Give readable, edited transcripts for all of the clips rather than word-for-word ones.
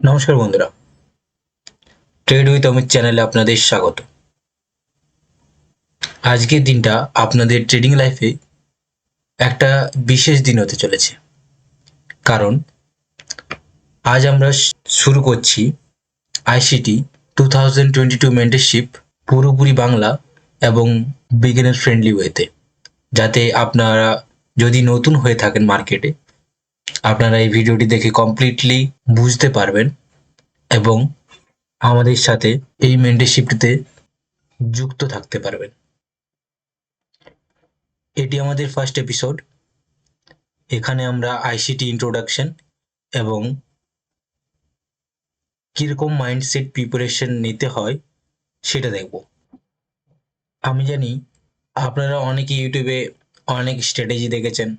নমস্কার বন্ধুরা, trade with Amit চ্যানেলে আপনাদের স্বাগত। আজকের দিনটা আপনাদের ট্রেডিং লাইফে একটা বিশেষ দিন হতে চলেছে, কারণ আজ আমরা শুরু করছি আইসিটি 2022 মেন্টরশিপ পুরোপুরি বাংলা এবং বিগিনার ফ্রেন্ডলি ওয়েতে, যাতে আপনারা যদি নতুন হয়ে থাকেন মার্কেটে, আপনারা এই ভিডিওটি দেখে কমপ্লিটলি বুঝতে পারবেন এবং আমাদের সাথে এই মেন্টরশিপটিতে যুক্ত থাকতে পারবেন। এটি আমাদের ফার্স্ট এপিসোড। এখানে আমরা আইসিটি ইন্ট্রোডাকশন এবং কিরকম মাইন্ডসেট প্রিপারেশন নিতে হয় সেটা দেখব। আমি জানি আপনারা অনেকে ইউটিউবে অনেক স্ট্র্যাটেজি দেখেছেন,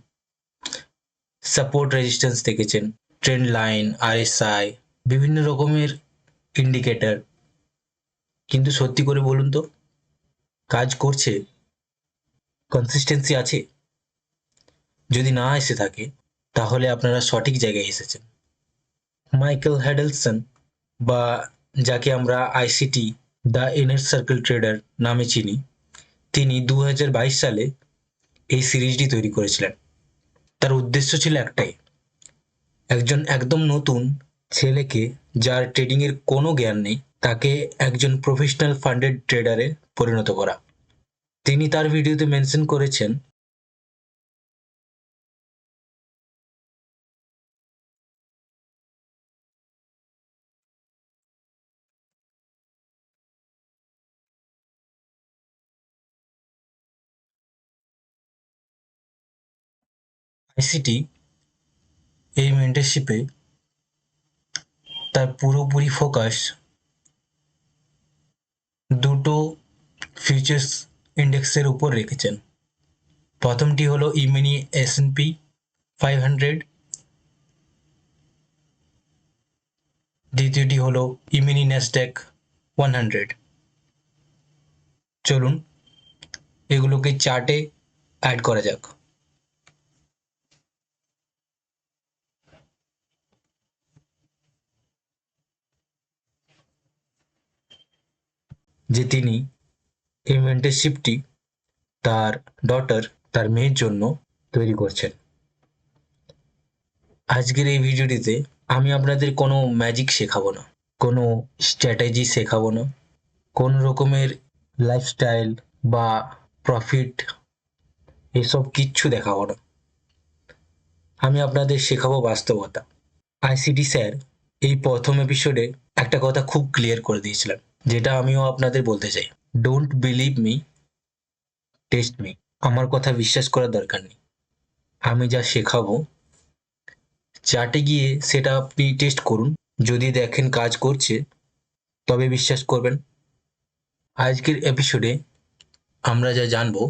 সাপোর্ট রেজিস্ট্যান্স দেখেছেন, ট্রেন্ড লাইন, আরএসআই, বিভিন্ন রকমের ইন্ডিকেটর, কিন্তু সত্যি করে বলুন তো, কাজ করছে? কনসিস্টেন্সি আছে? যদি না এসে থাকে তাহলে আপনারা সঠিক জায়গায় এসেছেন। মাইকেল হ্যাডেলসন, বা যাকে আমরা ICT the inner circle trader নামে চিনি, তিনি 2022 সালে এই সিরিজটি তৈরি করেছিলেন। তার উদ্দেশ্য ছিল একটাই, একজন একদম নতুন ছেলেকে, যার ট্রেডিং এর কোনো জ্ঞান নেই, তাকে একজন প্রফেশনাল ফান্ডেড ট্রেডারে পরিণত করা। তিনি তার ভিডিওতে মেনশন করেছেন, আইসিটি এই মেন্টরশিপে তার পুরোপুরি ফোকাস দুটো ফিউচার্স ইন্ডেক্সের উপর রেখেছেন। প্রথমটি হলো ইমিনি S&P 500, দ্বিতীয়টি হলো ইমিনি ন্যাসড্যাক 100। চলুন এগুলোকে চার্টে অ্যাড করা যাক। যে তিনি এই মেন্টরশিপটি তার ডটার, তার মেয়ের জন্য তৈরি করছেন। আজকের এই ভিডিওটিতে আমি আপনাদের কোনো ম্যাজিক শেখাবো না, কোনো স্ট্র্যাটেজি শেখাবো না, কোনো রকমের লাইফস্টাইল বা প্রফিট এসব কিচ্ছু দেখাবো না। আমি আপনাদের শেখাবো বাস্তবতা। আইসিটি স্যার এই প্রথম এপিসোডে একটা কথা খুব ক্লিয়ার করে দিয়েছিলেন, যেটা আমিও আপনাদের বলতে চাই। Don't believe me, test me. আমার কথা বিশ্বাস করার দরকার নেই। আমি যা শেখাবো চার্টে গিয়ে সেটা আপনি টেস্ট করুন। যদি দেখেন কাজ করছে তবে বিশ্বাস করবেন। আজকের এপিসোডে আমরা যা জানবো,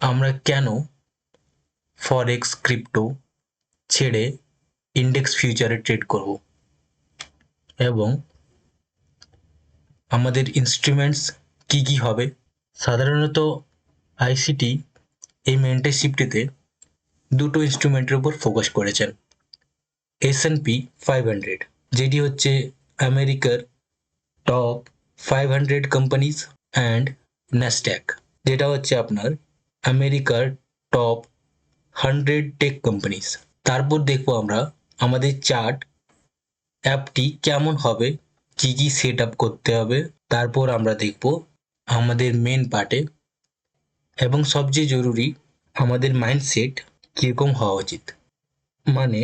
আমরা কেন ফরেক্স, ক্রিপ্টো ছেড়ে ইন্ডেক্স ফিউচারে ট্রেড করব, এবং আমাদের ইনস্ট্রুমেন্টস কি কি হবে। সাধারণত আইসিটি এই মেন্টরশিপটিতে দুটো ইনস্ট্রুমেন্টের উপর ফোকাস করেছেন। S&P 500, যেটি হচ্ছে আমেরিকার টপ 500 কোম্পানিজ, অ্যান্ড ন্যাসড্যাক, যেটা হচ্ছে আপনার আমেরিকার টপ 100 টেক কোম্পানিজ। তারপর দেখবো আমরা আমাদের চার্ট অ্যাপটি কেমন হবে, কি কি সেট আপ করতে হবে। তারপর আমরা দেখব আমাদের মেন পার্টে, এবং সবচেয়ে জরুরি, আমাদের মাইন্ডসেট কীরকম হওয়া উচিত। মানে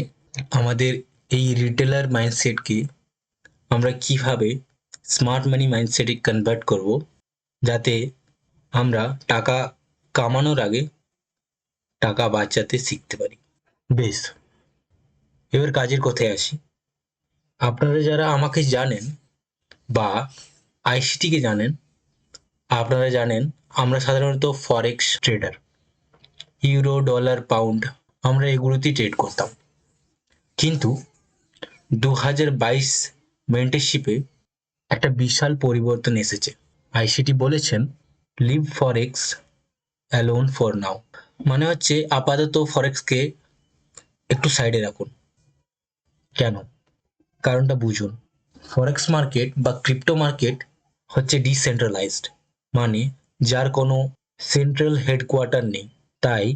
আমাদের এই রিটেলার মাইন্ডসেটকে আমরা কিভাবে স্মার্ট মানি মাইন্ডসেটে কনভার্ট করব, যাতে আমরা টাকা কামানোর আগে টাকা বাঁচাতে শিখতে পারি। বেশ, এবার কাজের কথায় আসি। আপনারা যারা আমাকে জানেন বা আইসিটিকে জানেন, আপনারা জানেন আমরা সাধারণত ফরেক্স ট্রেডার। ইউরো, ডলার, পাউন্ড, আমরা এগুলোতেই ট্রেড করতাম। কিন্তু 2022 মেন্টরশিপে একটা বিশাল পরিবর্তন এসেছে। আইসিটি বলেছেন, leave forex alone for now. মানে হচ্ছে আপাতত ফরেক্সকে একটু সাইডে রাখুন। কেন? কারণটা বুঝুন। ফরেক্স মার্কেট বা ক্রিপ্টো মার্কেট হচ্ছে ডিসেন্ট্রালাইজড, মানে যার কোনো সেন্ট্রাল হেডকোয়ার্টার নেই। তাই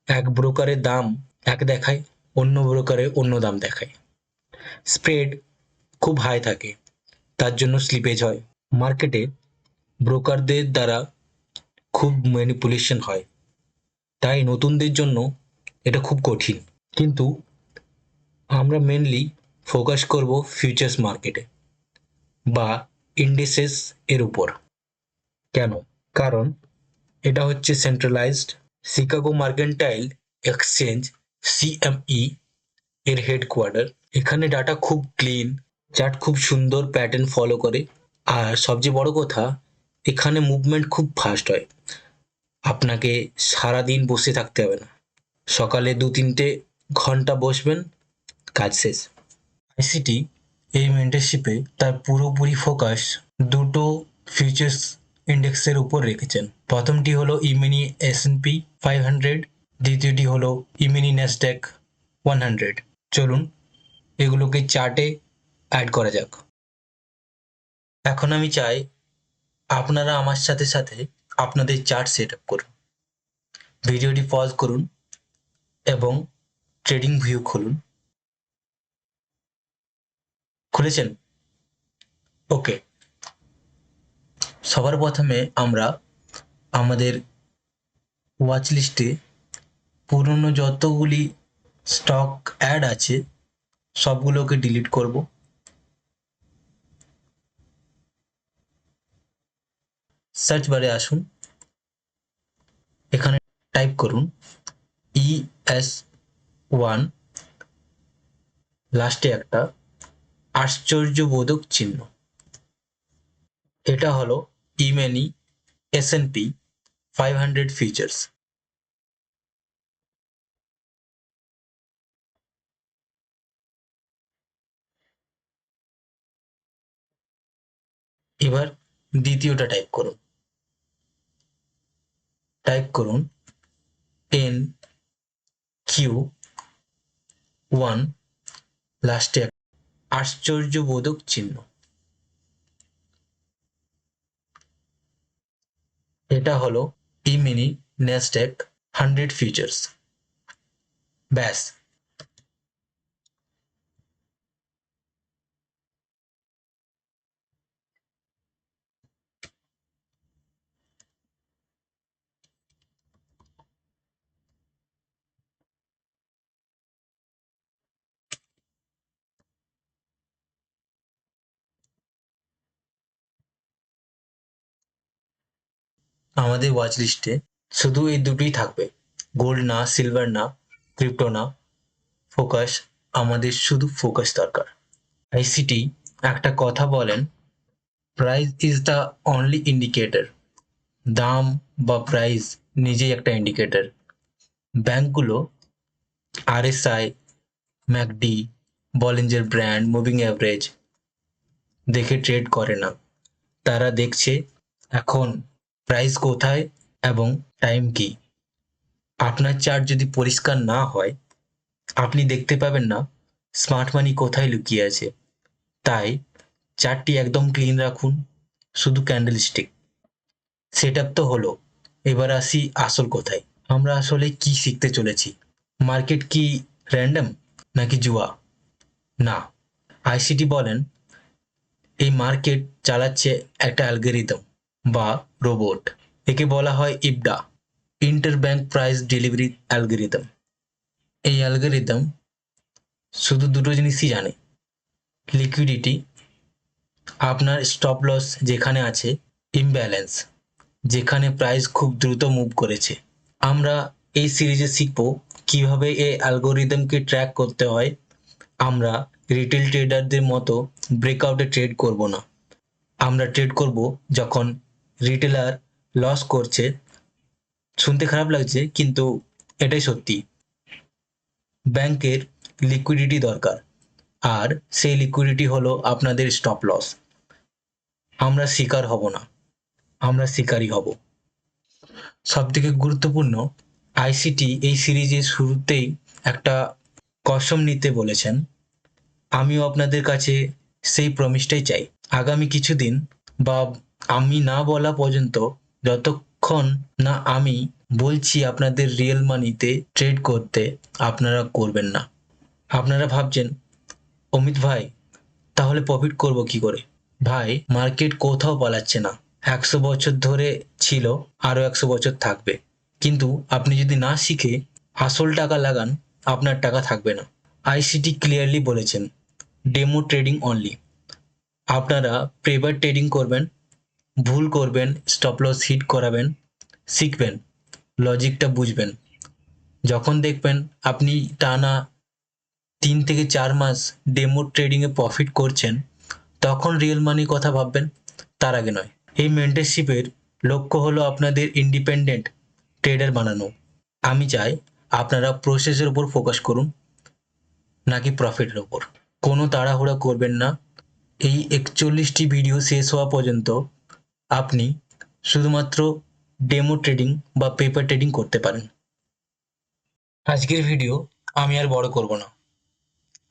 এক ব্রোকারের দাম এক দেখায়, অন্য ব্রোকারে অন্য দাম দেখায়। স্প্রেড খুব হাই থাকে, তার জন্য স্লিপেজ হয়। মার্কেটে ব্রোকারদের দ্বারা খুব ম্যানিপুলেশন হয়, তাই নতুনদের জন্য এটা খুব কঠিন। কিন্তু আমরা মেনলি ফোকাস করব ফিউচার্স মার্কেটে বা ইন্ডিসেস এর উপর। কেন? কারণ এটা হচ্ছে centralised. Chicago mercantile exchange CME এর হেডকোয়ার্টার। এখানে ডাটা খুব ক্লিন, চার্ট খুব সুন্দর প্যাটার্ন ফলো করে, আর সবচেয়ে বড় কথা এখানে মুভমেন্ট খুব ফাস্ট হয়। আপনাকে সারাদিন বসে থাকতে হবে না, সকালে 2-3 ঘন্টা বসবেন, কাজ শেষ। আইসিটি এই মেন্টরশিপে তার পুরোপুরি ফোকাস দুটো ফিউচার্স ইন্ডেক্সের উপর রেখেছেন। প্রথমটি হলো ইমিনি S&P 500, দ্বিতীয়টি হলো ইমিনি ন্যাসড্যাক 100। চলুন এগুলোকে চার্টে অ্যাড করা যাক। এখন আমি চাই আপনারা আমার সাথে সাথে আপনাদের চার্ট সেট আপ করুন। ভিডিওটি পজ করুন এবং ট্রেডিং ভিউ খুলুন। খুলেছেন? ওকে। সবার প্রথমে আমরা আমাদের ওয়াচ লিস্টে পুরনো যতগুলি স্টক অ্যাড আছে সবগুলোকে ডিলিট করব। সার্চ বারে আসুন, এখানে টাইপ করুন ES1, লাস্টে একটা আশ্চর্যবোধক চিহ্ন। এটা হলো ইমেনি S&P 500 ফিচার্স। এবার দ্বিতীয়টা টাইপ করুন NQ1, লাস্টে আশ্চর্যবোধক চিহ্ন। এটা হলো ইমিনি ন্যাসড্যাক 100 ফিচার্স। ব্যাস, আমাদের ওয়াচ লিস্টে শুধু এই দুটোই থাকবে, গোল্ড না, সিলভার না, ক্রিপ্টো না। ফোকাস, আমাদের শুধু ফোকাস দরকার। আইসিটি একটা কথা বলেন, price is the only indicator. দাম বা প্রাইস নিজেই একটা ইন্ডিকেটর। ব্যাংকগুলো RSI, McD, Bollinger brand moving average দেখে ট্রেড করে না, তারা দেখছে এখন প্রাইস কোথায় এবং টাইম কি। আপনার চার্ট যদি পরিষ্কার না হয় আপনি দেখতে পাবেন না স্মার্ট মানি কোথায় লুকিয়ে আছে। তাই চার্টটি একদম ক্লিন রাখুন, শুধু ক্যান্ডেল স্টিক। সেট আপ তো হলো, এবার আসি আসল কথায়। আমরা আসলে কি শিখতে চলেছি? মার্কেট কি র্যান্ডম নাকি জুয়া? না, আইসিটি বলেন এই মার্কেট চালাচ্ছে একটা অ্যালগরিদম বা রোবট। একে বলা হয় ইবডা, inter bank price delivery algorithm. এই অ্যালগরিদম শুধু দুটো জিনিসই জানে, লিকুইডিটি, আপনার স্টপ লস যেখানে আছে, ইমব্যালেন্স, যেখানে প্রাইস খুব দ্রুত মুভ করেছে। আমরা এই সিরিজে শিখব কিভাবে এই অ্যালগরিদমকে ট্র্যাক করতে হয়। আমরা রিটেল ট্রেডারদের মতো ব্রেকআউটে ট্রেড করব না, আমরা ট্রেড করব যখন রিটেলার লস করছে। শুনতে খারাপ লাগছে কিন্তু এটাই সত্যি। ব্যাংকের লিকুইডিটি দরকার, আর সেই লিকুইডিটি হলো আপনাদের স্টপ লস। আমরা শিকার হব না, আমরা শিকারী হব। সবথেকে গুরুত্বপূর্ণ, আইসিটি এই সিরিজের শুরুতেই একটা কসম নিতে বলেছেন। আমিও আপনাদের কাছে সেই প্রমিসটাই চাই। আগামী কিছুদিন বা আমি না বলা পর্যন্ত, যতক্ষণ না আমি বলছি আপনাদের রিয়েল মানিতে ট্রেড করতে, আপনারা করবেন না। আপনারা ভাবছেন অমিত ভাই তাহলে প্রফিট করব কি করে? ভাই, মার্কেট কোথাও পালাচ্ছে না। 100 বছর ধরে ছিল, আরো 100 বছর থাকবে। কিন্তু আপনি যদি না শিখে আসল টাকা লাগান, আপনার টাকা থাকবে না। আইসিটি ক্লিয়ারলি বলেছেন, ডেমো ট্রেডিং অনলি। আপনারা প্রেবার ট্রেডিং করবেন, ভুল করবেন, স্টপ লস হিট করাবেন, শিখবেন, লজিকটা বুঝবেন। যখন দেখবেন আপনি টানা 3 থেকে 4 মাস ডেমো ট্রেডিংয়ে প্রফিট করছেন, তখন রিয়েল মানির কথা ভাববেন, তার আগে নয়। এই মেন্টরশিপের লক্ষ্য হলো আপনাদের ইন্ডিপেন্ডেন্ট ট্রেডার বানানো। আমি চাই আপনারা প্রসেসের উপর ফোকাস করুন, নাকি প্রফিটের ওপর। কোনো তাড়াহুড়া করবেন না। এই 41টি ভিডিও শেষ হওয়া পর্যন্ত আপনি শুধুমাত্র ডেমো ট্রেডিং বা পেপার ট্রেডিং করতে পারেন। আজকের ভিডিও আমি আর বড় করব না।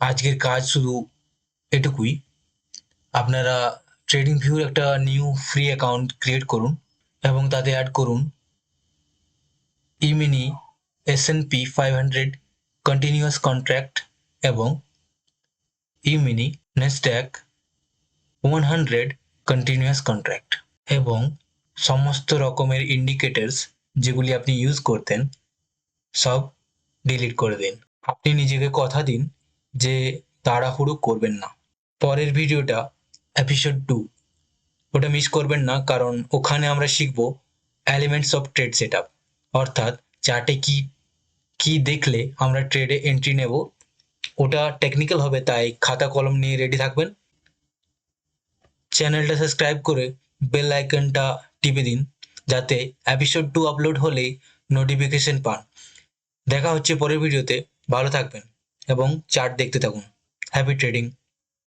আজকের কাজ শুধু এটুকুই, আপনারা ট্রেডিং ভিউর একটা নিউ ফ্রি অ্যাকাউন্ট ক্রিয়েট করুন এবং তাতে অ্যাড করুন ইমিনি S&P 500 কন্টিনিউয়াস কন্ট্রাক্ট এবং ইমিনি নেস্ট্যাক 100 কন্টিনিউয়াস কন্ট্রাক্ট, এবং সমস্ত রকমের ইন্ডিকেটরস যেগুলি আপনি ইউজ করতেন সব ডিলিট করে দিন। আপনি নিজেকে কথা দিন যে তাড়াহুড়ো করবেন না। পরের ভিডিওটা এপিসোড 2, ওটা মিস করবেন না, কারণ ওখানে আমরা শিখব elements of trade set up, অর্থাৎ চার্টে কি কি দেখলে আমরা ট্রেডে এন্ট্রি নেব। ওটা টেকনিক্যাল হবে, তাই খাতা কলম নিয়ে রেডি থাকবেন। চ্যানেলটা সাবস্ক্রাইব করে বেল আইকনটা টিপে দিন, যাতে এপিসোড 2 আপলোড হলেই নোটিফিকেশন পান। দেখা হচ্ছে পরের ভিডিওতে। ভালো থাকবেন এবং চার্ট দেখতে থাকুন। Happy trading.